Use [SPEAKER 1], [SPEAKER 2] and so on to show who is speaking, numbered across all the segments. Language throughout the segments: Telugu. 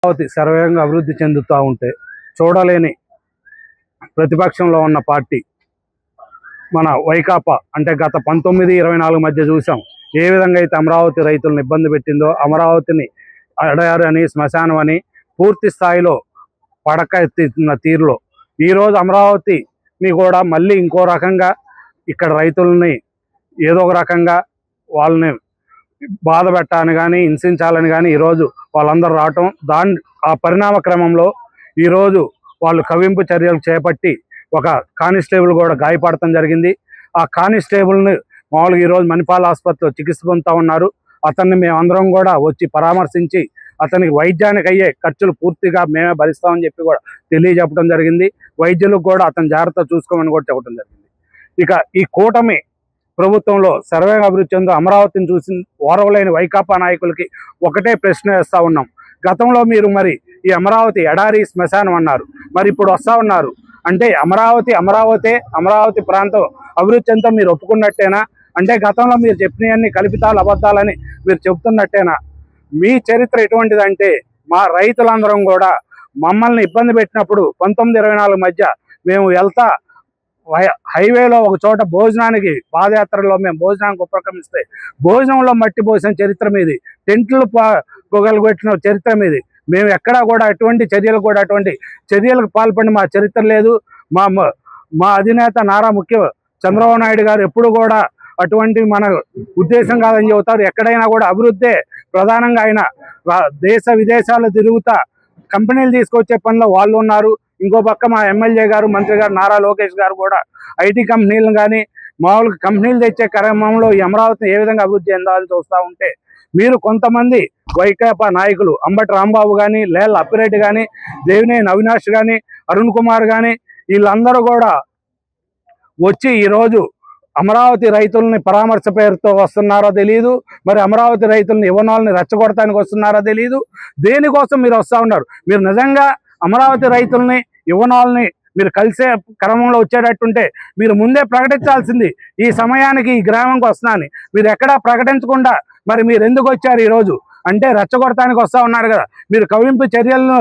[SPEAKER 1] అమరావతి సర్వేగంగా అభివృద్ధి చెందుతూ ఉంటే చూడలేని ప్రతిపక్షంలో ఉన్న పార్టీ మన వైకాపా. అంటే గత 19-24 మధ్య చూసాం ఏ విధంగా అయితే అమరావతి రైతులను ఇబ్బంది పెట్టిందో, అమరావతిని ఎడారి అని, శ్మశానం అని పూర్తి స్థాయిలో పడక ఎత్తిన తీరులో ఈరోజు అమరావతిని కూడా మళ్ళీ ఇంకో రకంగా ఇక్కడ రైతులని ఏదో ఒక రకంగా వాళ్ళని బాధ పెట్టాలని కానీ, హింసించాలని కానీ ఈరోజు వాళ్ళందరూ రావటం, ఆ పరిణామ క్రమంలో ఈరోజు వాళ్ళు కవింపు చర్యలు చేపట్టి ఒక కానిస్టేబుల్ కూడా గాయపడటం జరిగింది. ఆ కానిస్టేబుల్ని మామూలుగా ఈరోజు మణిపాల్ ఆసుపత్రిలో చికిత్స పొందుతూ ఉన్నారు. అతన్ని మేమందరం కూడా వచ్చి పరామర్శించి అతనికి వైద్యానికి అయ్యే ఖర్చులు పూర్తిగా మేమే భరిస్తామని చెప్పి కూడా తెలియజెప్పడం జరిగింది. వైద్యులకు కూడా అతను జాగ్రత్త చూసుకోమని కూడా చెప్పడం జరిగింది. ఇక ఈ కూటమి ప్రభుత్వంలో సర్వేగా అభివృద్ధి చెందో అమరావతిని చూసి ఓరవలేని వైకాపా నాయకులకి ఒకటే ప్రశ్న వేస్తూ ఉన్నాం. గతంలో మీరు మరి ఈ అమరావతి ఎడారి శ్మశానం అన్నారు, మరి ఇప్పుడు వస్తూ ఉన్నారు అంటే అమరావతి ప్రాంతం అభివృద్ధి చెందుతో మీరు ఒప్పుకున్నట్టేనా? అంటే గతంలో మీరు చెప్పినవన్నీ కల్పితాలు, అబద్ధాలని మీరు చెబుతున్నట్టేనా? మీ చరిత్ర ఎటువంటిదంటే మా రైతులందరం కూడా మమ్మల్ని ఇబ్బంది పెట్టినప్పుడు 19-24 మధ్య మేము వెళ్తా హైవేలో ఒక చోట భోజనానికి, పాదయాత్రలో మేము భోజనానికి ఉపక్రమిస్తే భోజనంలో మట్టి పోసిన చరిత్ర మీది, టెంట్లు పొగలగొట్టిన చరిత్ర మీది. మేము ఎక్కడా కూడా అటువంటి చర్యలకు పాల్పడిన మా చరిత్ర లేదు. మా అధినేత నారా చంద్రబాబు నాయుడు గారు ఎప్పుడు కూడా అటువంటి మన ఉద్దేశం కాదని చెబుతారు. ఎక్కడైనా కూడా అభివృద్ధే ప్రధానంగా ఆయన దేశ విదేశాల్లో తిరుగుతా కంపెనీలు తీసుకొచ్చే పనిలో వాళ్ళు ఉన్నారు. ఇంకో పక్క మా ఎమ్మెల్యే గారు, మంత్రి గారు నారా లోకేష్ గారు కూడా ఐటీ కంపెనీలను కానీ మామూలుగా కంపెనీలు తెచ్చే క్రమంలో ఈ అమరావతిని ఏ విధంగా అభివృద్ధి చెందాలని చూస్తూ ఉంటే మీరు కొంతమంది వైకాపా నాయకులు అంబటి రాంబాబు కానీ, లేళ్ల అప్పిరెడ్డి కానీ, దేవినేని అవినాష్ కానీ, అరుణ్ కుమార్ కానీ వీళ్ళందరూ కూడా వచ్చి ఈరోజు అమరావతి రైతుల్ని పరామర్శ పేరుతో వస్తున్నారో తెలియదు, మరి అమరావతి రైతుల్ని యువనాలని రెచ్చగొడటానికి వస్తున్నారో తెలియదు. దేనికోసం మీరు వస్తూ ఉన్నారు? మీరు నిజంగా అమరావతి రైతుల్ని, యువనాలని మీరు కలిసే క్రమంలో వచ్చేటట్టుంటే మీరు ముందే ప్రకటించాల్సింది. ఈ సమయానికి ఈ గ్రామంకి వస్తున్నాను మీరు ఎక్కడా ప్రకటించకుండా మరి మీరు ఎందుకు వచ్చారు ఈరోజు? అంటే రెచ్చగొడటానికి వస్తూ ఉన్నారు కదా. మీరు కవింపు చర్యలను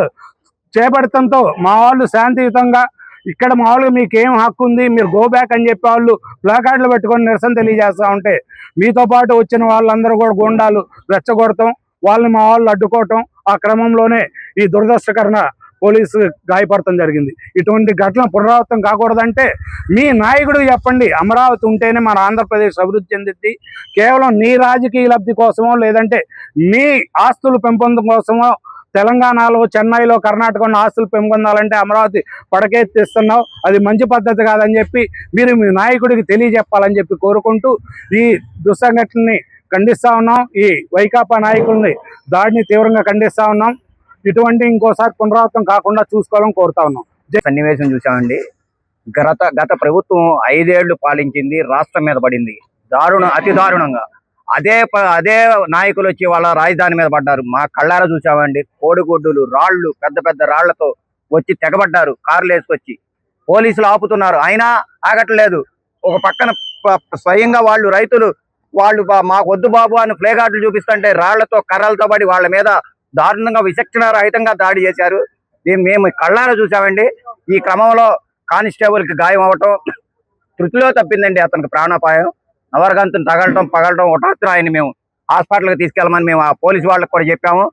[SPEAKER 1] చేపడటంతో మా వాళ్ళు శాంతియుతంగా ఇక్కడ మామూలుగా మీకు ఏం హక్కు ఉంది, మీరు గో బ్యాక్ అని చెప్పి వాళ్ళు ప్లాకార్డులు పెట్టుకొని నిరసన తెలియజేస్తూ ఉంటే మీతో పాటు వచ్చిన వాళ్ళందరూ కూడా గూండాలు రెచ్చగొడతాం, వాళ్ళని మా వాళ్ళు అడ్డుకోవటం, ఆ క్రమంలోనే ఈ దురదృష్టకరణ పోలీసు గాయపడటం జరిగింది. ఇటువంటి ఘటన పునరావృతం కాకూడదంటే మీ నాయకుడు చెప్పండి, అమరావతి ఉంటేనే మన ఆంధ్రప్రదేశ్ అభివృద్ధి చెందిద్ది. కేవలం నీ రాజకీయ లబ్ధి కోసమో లేదంటే మీ ఆస్తులు పెంపొందడం కోసమో తెలంగాణలో, చెన్నైలో, కర్ణాటకలో ఆస్తులు పెంపొందాలంటే అమరావతి పడకెత్తిస్తున్నావు, అది మంచి పద్ధతి కాదని చెప్పి మీరు మీ నాయకుడికి తెలియజెప్పాలని చెప్పి కోరుకుంటూ ఈ దుస్సంఘటనని ఖండిస్తూ ఉన్నాం. ఈ వైకాపా నాయకుల్ని దాడిని తీవ్రంగా ఖండిస్తూ ఉన్నాం. ఇటువంటి ఇంకోసారి పునరావృతం కాకుండా చూసుకోవాలని కోరుతా ఉన్నాం.
[SPEAKER 2] సన్నివేశం చూసామండి. గత ప్రభుత్వం 5 ఏళ్లు పాలించింది, రాష్ట్రం మీద పడింది అతి దారుణంగా. అదే నాయకులు వచ్చి వాళ్ళ రాజధాని మీద పడ్డారు. మా కళ్ళారా చూసామండి. కోడిగుడ్డులు, రాళ్లు, పెద్ద పెద్ద రాళ్లతో వచ్చి తెగబడ్డారు. కార్లు వేసుకొచ్చి పోలీసులు ఆపుతున్నారు, అయినా ఆగట్లేదు. ఒక పక్కన స్వయంగా రైతులు మాకు వద్దు బాబు అని ప్లేకార్డులు చూపిస్తుంటే రాళ్లతో, కర్రలతో పడి వాళ్ళ మీద దారుణంగా, విచక్షణ రహితంగా దాడి చేశారు. మేము కళ్ళారా చూసామండి. ఈ క్రమంలో కానిస్టేబుల్కి గాయం అవ్వటం, తృతిలో తప్పిందండి అతనికి ప్రాణాపాయం. నవరగంతుని పగలటం ఒకటాత్రి ఆయన మేము హాస్పిటల్కి తీసుకెళ్ళమని మేము ఆ పోలీసు వాళ్ళకి కూడా చెప్పాము.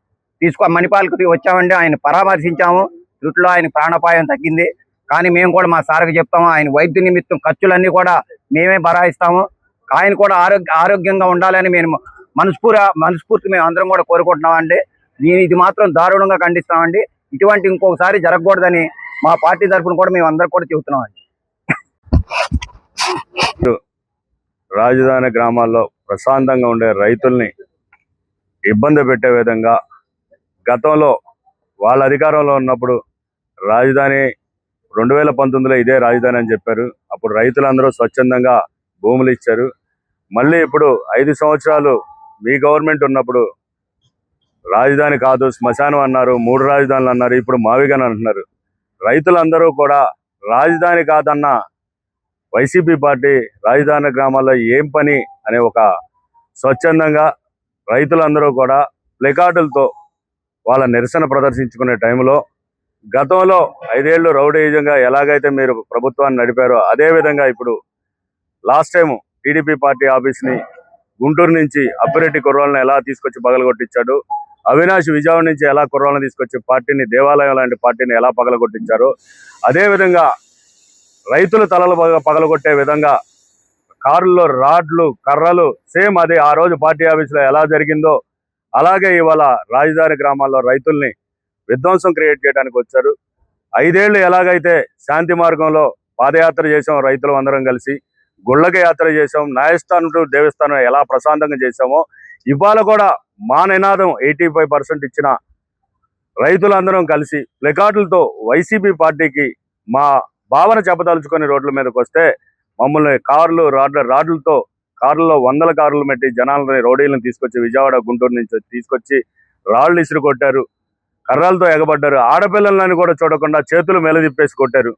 [SPEAKER 2] మణిపాల్కి వచ్చామండి, ఆయన పరామర్శించాము. తృటిలో ఆయన ప్రాణాపాయం తగ్గింది. కానీ మేము కూడా మా సార్కి చెప్తాము, ఆయన వైద్య నిమిత్తం ఖర్చులన్నీ కూడా మేమే భరాయిస్తాము. ఆయన కూడా ఆరోగ్యంగా ఉండాలని మేము మనస్ఫూర్తి మేము అందరం కూడా కోరుకుంటున్నామండి. ఇది మాత్రం దారుణంగా ఖండిస్తామండి. ఇటువంటి ఇంకొకసారి జరగకూడదని మా పార్టీ తరఫున కూడా మేము అందరం కూడా చెబుతున్నామండి.
[SPEAKER 3] రాజధాని గ్రామాల్లో ప్రశాంతంగా ఉండే రైతుల్ని ఇబ్బంది పెట్టే విధంగా గతంలో వాళ్ళ అధికారంలో ఉన్నప్పుడు రాజధాని 2019లో ఇదే రాజధాని అని చెప్పారు. అప్పుడు రైతులందరూ స్వచ్ఛందంగా భూములు ఇచ్చారు. మళ్ళీ ఇప్పుడు 5 సంవత్సరాలు మీ గవర్నమెంట్ ఉన్నప్పుడు రాజధాని కాదు శ్మశానం అన్నారు, 3 రాజధానులు అన్నారు, ఇప్పుడు మావిగన్ అంటున్నారు. రైతులందరూ కూడా రాజధాని కాదన్న వైసీపీ పార్టీ రాజధాని గ్రామాల్లో ఏం పని అనే ఒక స్వచ్ఛందంగా రైతులందరూ కూడా ప్లకార్డులతో వాళ్ళ నిరసన ప్రదర్శించుకునే టైంలో గతంలో 5 ఏళ్ళు రౌడీజంగా ఎలాగైతే మీరు ప్రభుత్వాన్ని నడిపారో అదే విధంగా ఇప్పుడు లాస్ట్ టైం టీడీపీ పార్టీ ఆఫీస్ని గుంటూరు నుంచి అప్పిరెడ్డి కుర్రాళ్ళని ఎలా తీసుకొచ్చి పగలగొట్టించాడు, అవినాష్ విజయవాడ నుంచి ఎలా కుర్రాళ్ళని తీసుకొచ్చి పార్టీని దేవాలయం లాంటి పార్టీని ఎలా పగలగొట్టించారో అదేవిధంగా రైతుల తలలు పగలగొట్టే విధంగా కారుల్లో రాడ్లు కర్రలు సేమ్ అదే ఆ రోజు పార్టీ ఆఫీసులో ఎలా జరిగిందో అలాగే ఇవాళ రాజధాని గ్రామాల్లో రైతుల్ని విధ్వంసం క్రియేట్ చేయడానికి వచ్చారు. 5 ఏళ్ళు ఎలాగైతే శాంతి మార్గంలో పాదయాత్ర చేసాం, రైతులు అందరం కలిసి గుళ్ళకి యాత్ర చేసాం, న్యాయస్థానం టు దేవస్థానం ఎలా ప్రశాంతంగా చేసామో ఇవాళ కూడా మా నినాదం 85% ఇచ్చిన రైతులందరం కలిసి ప్లకార్డులతో వైసీపీ పార్టీకి మా భావన చెప్పదలుచుకొని రోడ్ల మీదకి వస్తే మమ్మల్ని రాడ్లతో కారుల్లో 100 కార్లు పెట్టి జనాలని రౌడీలను తీసుకొచ్చి విజయవాడ గుంటూరు నుంచి తీసుకొచ్చి రాళ్ళు ఇసురు కొట్టారు, కర్రలతో ఎగబడ్డారు. ఆడపిల్లలని కూడా చూడకుండా చేతులు మెలదిప్పేసి కొట్టారు.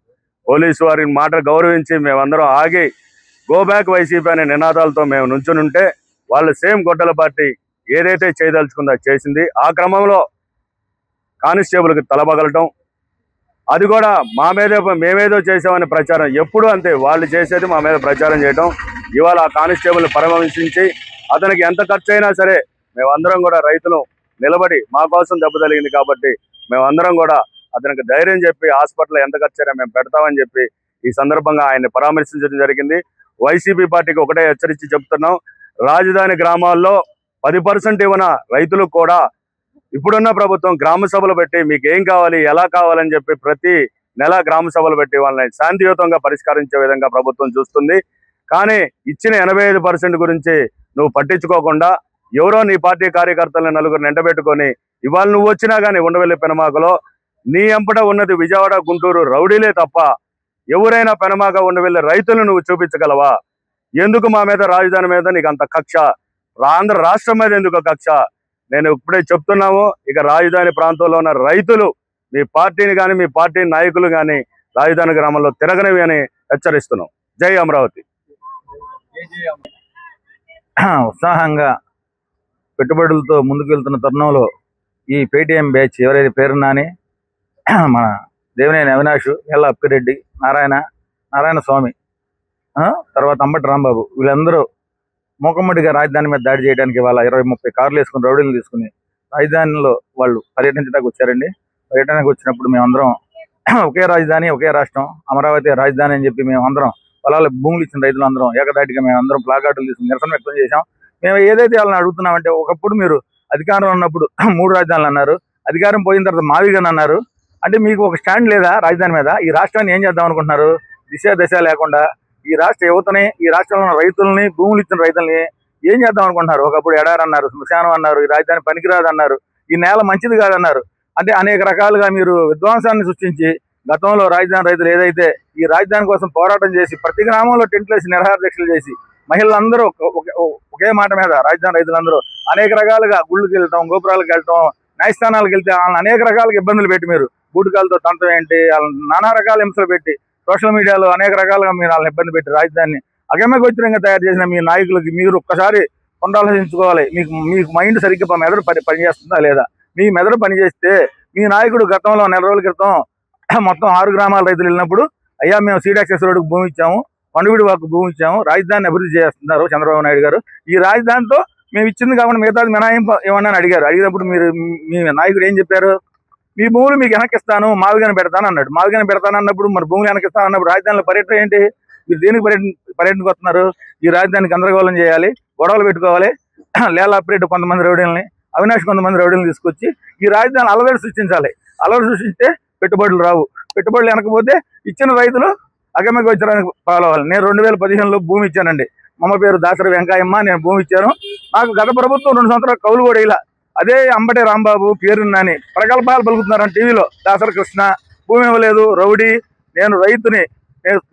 [SPEAKER 3] పోలీసు వారి మాట గౌరవించి మేమందరం ఆగి గో బ్యాక్ వైసీపీ అనే నినాదాలతో మేము నుంచునుంటే వాళ్ళు సేమ్ గొడ్డల పార్టీ ఏదైతే చేయదలుచుకుందో చేసింది. ఆ క్రమంలో కానిస్టేబుల్కి తలబగలటం, అది కూడా మా మీదే మేమేదో చేసామని ప్రచారం, ఎప్పుడు అంతే వాళ్ళు చేసేది మా మీద ప్రచారం చేయడం. ఇవాళ ఆ కానిస్టేబుల్ని పరామర్శించి అతనికి ఎంత ఖర్చు అయినా సరే మేమందరం కూడా రైతులు నిలబడి మా కోసం దెబ్బ తగిలింది కాబట్టి మేమందరం కూడా అతనికి ధైర్యం చెప్పి హాస్పిటల్లో ఎంత ఖర్చు అయినా మేము పెడతామని చెప్పి ఈ సందర్భంగా ఆయన్ని పరామర్శించడం జరిగింది. వైసీపీ పార్టీకి ఒకటే హెచ్చరించి చెప్తున్నాం, రాజధాని గ్రామాల్లో 10% ఇవ్వన రైతులకు కూడా ఇప్పుడున్న ప్రభుత్వం గ్రామ సభలు పెట్టి మీకు ఏం కావాలి ఎలా కావాలని చెప్పి ప్రతి నెల గ్రామ సభలు పెట్టి వాళ్ళని శాంతియుతంగా పరిష్కరించే విధంగా ప్రభుత్వం చూస్తుంది. కానీ ఇచ్చిన 85% గురించి నువ్వు పట్టించుకోకుండా ఎవరో నీ పార్టీ కార్యకర్తలను నలుగురు ఎండబెట్టుకొని ఇవాళ నువ్వు వచ్చినా కానీ ఉండవెల్లి పెనమాకలో నీ ఎంపట ఉన్నది విజయవాడ గుంటూరు రౌడీలే తప్ప ఎవరైనా పెనమాక ఉండవెళ్ళి రైతులు నువ్వు చూపించగలవా? ఎందుకు మా మీద రాజధాని మీద నీకు అంత కక్ష? ఆంధ్ర రాష్ట్రం మీద ఎందుకు కక్ష? నేను ఇప్పుడే చెప్తున్నాము, ఇక రాజధాని ప్రాంతంలో ఉన్న రైతులు మీ పార్టీని కానీ మీ పార్టీ నాయకులు కానీ రాజధాని గ్రామంలో తిరగనివి అని హెచ్చరిస్తున్నాం. జై అమరావతి.
[SPEAKER 4] ఉత్సాహంగా పెట్టుబడులతో ముందుకు వెళ్తున్న తరుణంలో ఈ పేటీఎం బ్యాచ్ ఎవరైతే పేరు నాని, మన దేవినేని అవినాష్, ఎల్ల అప్పిరెడ్డి, నారాయణ స్వామి, తర్వాత అంబటి రాంబాబు వీళ్ళందరూ మూకమ్మడిగా రాజధాని మీద దాడి చేయడానికి వాళ్ళ 20-30 కార్లు వేసుకుని రౌడీలు తీసుకుని రాజధానిలో వాళ్ళు పర్యటించడానికి వచ్చారండి. పర్యటనకు వచ్చినప్పుడు మేమందరం ఒకే రాజధాని ఒకే రాష్ట్రం అమరావతి రాజధాని అని చెప్పి మేమందరం పొలాల భూములు ఇచ్చిన రైతులందరం ఏకదాటిగా మేమందరం ప్లాకార్డులు తీసుకుని నిరసన వ్యక్తం చేశాం. మేము ఏదైతే వాళ్ళని అడుగుతున్నామంటే, ఒకప్పుడు మీరు అధికారంలో ఉన్నప్పుడు 3 రాజధానులు అన్నారు, అధికారం పోయిన తర్వాత మావిగన్ అన్నారు. అంటే మీకు ఒక స్టాండ్ లేదా రాజధాని మీద? ఈ రాష్ట్రాన్ని ఏం చేద్దాం అనుకుంటున్నారు? దశ లేకుండా ఈ రాష్ట్ర యువతని, ఈ రాష్ట్రంలో ఉన్న రైతుల్ని, భూములు ఇచ్చిన రైతుల్ని ఏం చేద్దాం అనుకుంటున్నారు? ఒకప్పుడు ఎడారి అన్నారు, శ్మశానం అన్నారు, ఈ రాజధాని పనికిరాదు అన్నారు, ఈ నేల మంచిది కాదన్నారు. అంటే అనేక రకాలుగా మీరు విధ్వంసాన్ని సృష్టించి గతంలో రాజధాని రైతులు ఏదైతే ఈ రాజధాని కోసం పోరాటం చేసి ప్రతి గ్రామంలో టెంట్లు వేసి నిరాహార దీక్షలు చేసి మహిళలందరూ ఒకే మాట మీద రాజధాని రైతులందరూ అనేక రకాలుగా గుళ్ళకి వెళ్తాం, గోపురాలకు వెళ్తాం, న్యాయస్థానాలకు వెళ్తే వాళ్ళని అనేక రకాలుగా ఇబ్బందులు పెట్టి మీరు బూటకాలతో తంతం ఏంటి వాళ్ళని నానా రకాల హింసలు పెట్టి సోషల్ మీడియాలో అనేక రకాలుగా మీరు వాళ్ళని ఇబ్బంది పెట్టి రాజధానిని అగమ్యగోచరంగా తయారు చేసిన మీ నాయకులకి మీరు ఒక్కసారి పునరాలోచించుకోవాలి. మీకు మైండ్ సరిగ్గా మెదడు పనిచేస్తుందా లేదా? మీ మెదడు పనిచేస్తే మీ నాయకుడు గతంలో 4 రోజుల క్రితం మొత్తం 6 గ్రామాల రైతులు వెళ్ళినప్పుడు, అయ్యా మేము సీడ్ యాక్సెస్ రోడ్డుకు భూమి ఇచ్చాము, కొండవీడి వాకు భూమి ఇచ్చాము, రాజధానిని అభివృద్ధి చేస్తున్నారు చంద్రబాబు నాయుడు గారు, ఈ రాజధానితో మేము ఇచ్చింది కాకుండా మిగతాది మినహాయింపు ఏమన్నా అడిగారు. అడిగినప్పుడు మీ నాయకుడు ఏం చెప్పారు? మీ భూములు మీకు వెనక్కిస్తాను, మావిగాని పెడతాను అన్నాడు. మావిగాని పెడతాను అన్నప్పుడు మరి భూములు వెనక్కిస్తాను అన్నప్పుడు రాజధానిలో పర్యటన ఏంటి? మీరు దేనికి పర్యటనకు వస్తున్నారు? ఈ రాజధానికి గందరగోళం చేయాలి, గొడవలు పెట్టుకోవాలి, లేలాపరేట్ కొంతమంది రౌడీలని, అవినాష్ కొంతమంది రౌడీలను తీసుకొచ్చి ఈ రాజధాని అలవాటు సృష్టించాలి. అలవాటు సృష్టిస్తే పెట్టుబడులు రావు, పెట్టుబడులు వెనకపోతే ఇచ్చిన రైతులు అగమ్యగోచరానికి పాలవాలి. నేను 2015లో భూమి ఇచ్చానండి. మా పేరు దాసరి వెంకాయమ్మ, నేను భూమి ఇచ్చాను. నాకు గత ప్రభుత్వం 2 సంవత్సరాలు కౌలు కూడా ఇలా. అదే అంబటి రాంబాబు, పేరు నాని ప్రగల్భాలు పలుకుతున్నారని టీవీలో, దాసరి కృష్ణ భూమి ఇవ్వలేదు, రౌడీ, నేను రైతుని,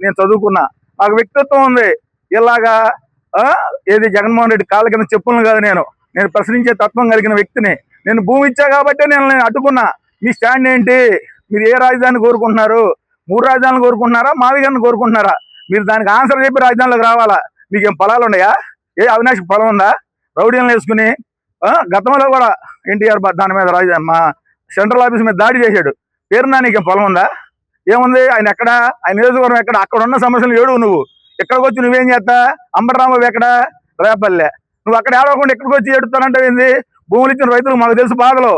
[SPEAKER 4] నేను చదువుకున్నా, నాకు వ్యక్తిత్వం ఉంది, ఇలాగా ఏది జగన్మోహన్ రెడ్డి కాళ్ళ కింద చెప్పులను కాదు, నేను ప్రశ్నించే తత్వం కలిగిన వ్యక్తిని. నేను భూమి ఇచ్చా కాబట్టి నేను అడ్డుకున్నా. మీ స్టాండ్ ఏంటి? మీరు ఏ రాజధాని కోరుకుంటున్నారు? 3 రాజధానులు కోరుకుంటున్నారా, మావిగాన్ని కోరుకుంటున్నారా? మీరు దానికి ఆన్సర్ చెప్పి రాజధానిలోకి రావాలా. మీకేం పొలాలు ఉన్నాయా? అవినాష్ పొలం ఉందా? రౌడీలను వేసుకుని గతంలో కూడా ఎన్టీఆర్ దాని మీద మా సెంట్రల్ ఆఫీస్ మీద దాడి చేశాడు. పేరు నానికి పొలం ఉందా? ఏముంది? ఆయన ఎక్కడ? ఆయన నియోజకవర్గం ఎక్కడ? అక్కడ ఉన్న సమస్యలు ఏడు నువ్వు ఇక్కడికి వచ్చి నువ్వేం చేస్తా? అంబటరాంబాబు ఎక్కడ? రేపల్లె. నువ్వు అక్కడ ఏడవకుండా ఇక్కడికి వచ్చి ఏడుతానంటావు ఏంది? భూములు ఇచ్చిన రైతులు మాకు తెలుసు బాధలు.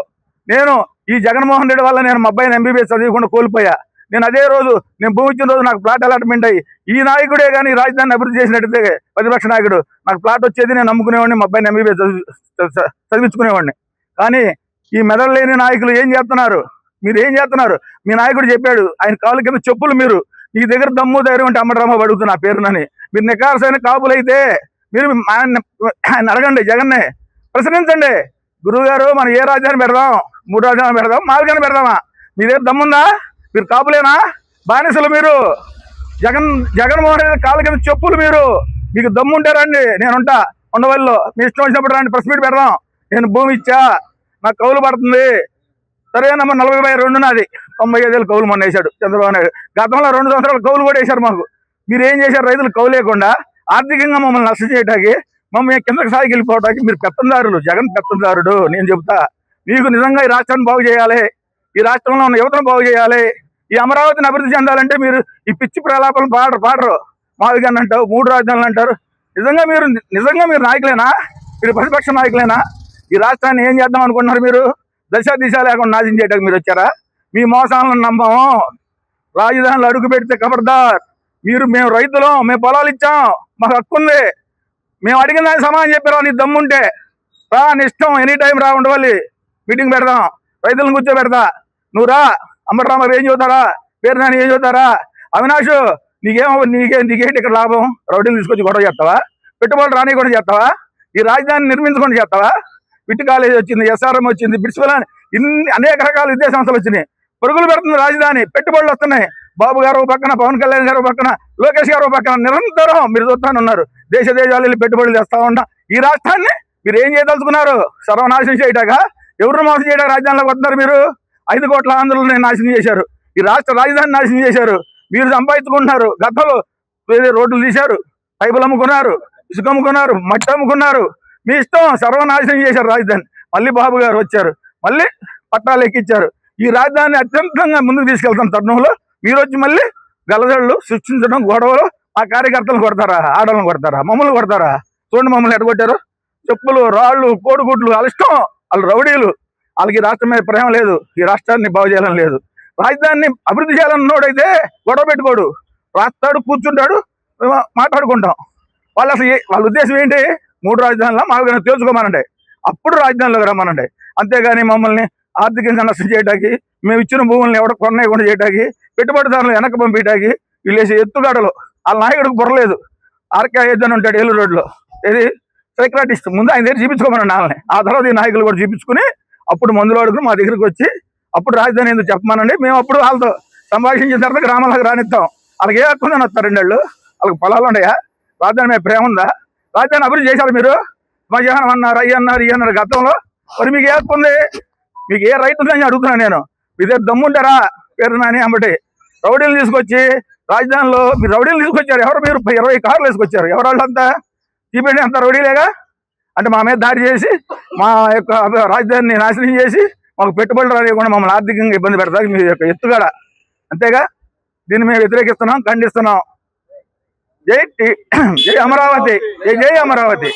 [SPEAKER 4] నేను ఈ జగన్మోహన్ రెడ్డి వల్ల నేను మా అబ్బాయిని ఎంబీబీఎస్ చదివకుండా కోల్పోయా. నేను అదే రోజు నేను భూమి ఇచ్చిన రోజు నాకు ప్లాట్ అలాట్మెంట్ అయ్యి ఈ నాయకుడే కానీ రాజధానిని అభివృద్ధి చేసినట్టయితే ప్రతిపక్ష నాయకుడు నాకు ప్లాట్ వచ్చేది, నేను నమ్ముకునేవాడిని, మా అబ్బాయిని ఎంబీబీఎస్ చదివించుకునేవాడిని. కానీ ఈ మెదడు లేని నాయకులు ఏం చేస్తున్నారు? మీరు ఏం చేస్తున్నారు? మీ నాయకుడు చెప్పాడు, ఆయన కాళ్ళ కింద చెప్పులు మీరు. మీ దగ్గర దమ్ము ధైర్యం అంటే అంబటరాంబాబు అడుగుతున్నా పేరునని. మీరు నికార్సైన కాపులైతే మీరు ఆయన అడగండి, జగన్నే ప్రశ్నించండి. గురువు గారు మనం ఏ రాజ్యాన్ని పెడదాం? 3 రాజ్యాన్ని పెడదాం, 4 గాని పెడదామా? మీ దగ్గర దమ్ముందా? మీరు కాపులేనా? బానిసలు మీరు. జగన్మోహన్ రెడ్డి కాళ్ళ కింద చెప్పులు మీరు. మీకు దమ్ముంటే రండి, నేనుంటా ఉండవల్లో. మీ ఇష్టం వచ్చినప్పుడు రండి, ప్రెస్ మీట్ పెడదాం. నేను భూమి ఇచ్చా, నాకు కౌలు పడుతుంది. సరేనమ్మా, 40/2 నాది. 95 కౌలు మొన్న వేశాడు చంద్రబాబు నాయుడు. గతంలో 2 సంవత్సరాలు కౌలు కూడా వేశారు మాకు. మీరు ఏం చేశారు? రైతులు కౌలు లేకుండా ఆర్థికంగా మమ్మల్ని నష్టం చేయడానికి, మమ్మల్ని కిందకి స్థాయికి వెళ్ళిపోవడానికి మీరు పెత్తందారులు. జగన్ పెత్తందారుడు. నేను చెబుతా, మీకు నిజంగా ఈ రాష్ట్రాన్ని బాగు చేయాలి, ఈ రాష్ట్రంలో ఉన్న యువతను బాగు చేయాలి, ఈ అమరావతిని అభివృద్ధి చెందాలంటే మీరు ఈ పిచ్చి ప్రలాపాలను పాడరు. మావిగాన్ని అంటారు, 3 రాజధానులు అంటారు. నిజంగా మీరు నాయకులేనా? మీరు ప్రతిపక్ష నాయకులేనా? ఈ రాష్ట్రాన్ని ఏం చేద్దాం అనుకుంటున్నారు మీరు? దశ దిశ లేకుండా నాశనం చేయడానికి మీరు వచ్చారా? మీ మోసాలను నమ్మము. రాజధానిలో అడుగు పెడితే ఖబర్దార్. మేము రైతులం, మేము పొలాలు ఇచ్చాం, మాకు హక్కు ఉంది. మేము అడిగిన దానికి సమాధానం చెప్పారా? నీ దమ్ముంటే రా, నీ ఇష్టం, ఎనీ టైం రా, ఉండవాలి. మీటింగ్ పెడదాం, రైతులను కూర్చోబెడతా. నువ్వు రా. అంబటరాంబాబు ఏం చదువుతారా? పేరు నాని ఏం చదువుతారా? అవినాష్ నీకేంటి ఇక్కడ లాభం? రౌడీలు తీసుకొచ్చి గొడవ చేస్తావా? పెట్టుబడులు రాని కూడా చేస్తావా? ఈ రాజధానిని నిర్మించుకొని చేస్తావా? విట్ కాలేజ్ వచ్చింది, ఎస్ఆర్ఎం వచ్చింది, బిట్స్వెల్, ఇన్ని అనేక రకాల విద్యా సంస్థలు వచ్చినాయి. పరుగులు పెడుతుంది రాజధాని. పెట్టుబడులు వస్తున్నాయి. బాబు గారు పక్కన, పవన్ కళ్యాణ్ గారు పక్కన, లోకేష్ గారు పక్కన నిరంతరం మీరు చూస్తానే ఉన్నారు. దేశాలు పెట్టుబడులు చేస్తా ఉన్నా ఈ రాష్ట్రాన్ని మీరు ఏం చేయదలుచుకున్నారు? సర్వనాశనం చేయటాక, ఎవరు మోసం చేయడానికి రాజధానిలోకి వస్తున్నారు మీరు? 5 కోట్ల ఆంధ్రులను నాశనం చేశారు. ఈ రాష్ట్ర రాజధాని నాశనం చేశారు. మీరు సంపాదించుకుంటున్నారు. గతంలో రోడ్లు తీశారు, పైపులు అమ్ముకున్నారు, ఇసుక అమ్ముకున్నారు, మట్టి అమ్ముకున్నారు. మీ ఇష్టం. సర్వనాశనం చేశారు రాజధాని. మళ్ళీ బాబు గారు వచ్చారు, మళ్ళీ పట్టాలు ఎక్కించారు. ఈ రాజధానిని అత్యంతంగా ముందుకు తీసుకెళ్తున్న తరుణంలో మీరు వచ్చి మళ్ళీ గలజళ్ళు సృష్టించడం, గొడవలు. ఆ కార్యకర్తలు కొడతారా? ఆడలను కొడతారా? మమ్మల్ని కొడతారా? చూడండి మమ్మల్ని ఎడగొట్టారు. చెప్పులు, రాళ్ళు, కోడిగుడ్లు. వాళ్ళ ఇష్టం. వాళ్ళు రౌడీలు. వాళ్ళకి రాష్ట్రం మీద ప్రేమ లేదు, ఈ రాష్ట్రాన్ని బాగు చేయాలని లేదు. రాజధానిని అభివృద్ధి చేయాలన్నోడైతే గొడవ పెట్టుకోడు, రాస్తాడు, కూర్చుంటాడు, మాట్లాడుకుంటాం. వాళ్ళు అసలు వాళ్ళ ఉద్దేశం ఏంటి? 3 రాజధానుల మాకు తెలుసుకోమనండి, అప్పుడు రాజధానిలోకి రమ్మనండి. అంతేగాని మమ్మల్ని ఆర్థికంగా నష్టం చేయడానికి, మేము ఇచ్చిన భూములను ఎవడ కొనకుండా చేయడానికి, పెట్టుబడిదారులు వెనక్కి పంపించడానికి వీళ్ళు వేసే ఎత్తుగాడలు. వాళ్ళ నాయకుడికి బుర్రలేదు. ఆర్కే అని ఉంటాడు ఏలూరు రోడ్లో, ఏది సైక్రాటిస్ట్. ముందు ఆయన దగ్గర చూపించుకోమనండి వాళ్ళని. ఆ తర్వాత ఈ నాయకులు కూడా చూపించుకుని అప్పుడు మందులు అడుగుని మా దగ్గరికి వచ్చి అప్పుడు రాజధాని ఎందుకు చెప్పమానండి. మేము అప్పుడు వాళ్ళతో సంభాషించిన తర్వాత గ్రామాలకు రానిస్తాం. వాళ్ళకి ఏ హక్కు ఉందని వస్తారు 2 ఏళ్ళు. వాళ్ళకి పొలాలు ఉన్నాయా? రాజధాని మీద ప్రేమ ఉందా? రాజధాని అభివృద్ధి చేశారు మీరు? మధ్యాహ్నం అన్నారు, అన్నారు గతంలో. మరి మీకు ఏ హక్కు ఉంది? మీకు ఏ రైతు ఉందని అడుగుతున్నాను నేను. మీ దగ్గర దమ్ముంటారా? పేరు నాని అంబటి రౌడీలు తీసుకొచ్చి రాజధానిలో మీరు రౌడీలు తీసుకొచ్చారు. ఎవరు? మీరు 20 కార్లు వేసుకొచ్చారు. ఎవరు వాళ్ళంతా? చూపెట్టి అంత రౌడీలేగా. అంటే మా మీద దాడి చేసి మా యొక్క రాజధానిని నాశనం చేసి మాకు పెట్టుబడులు రానివ్వకుండా మమ్మల్ని ఆర్థికంగా ఇబ్బంది పెడతారు మీ యొక్క ఎత్తుగడ. అంతేగా? దీన్ని మేము వ్యతిరేకిస్తున్నాం, ఖండిస్తున్నాం. జై అమరావతి, జై అమరావతి.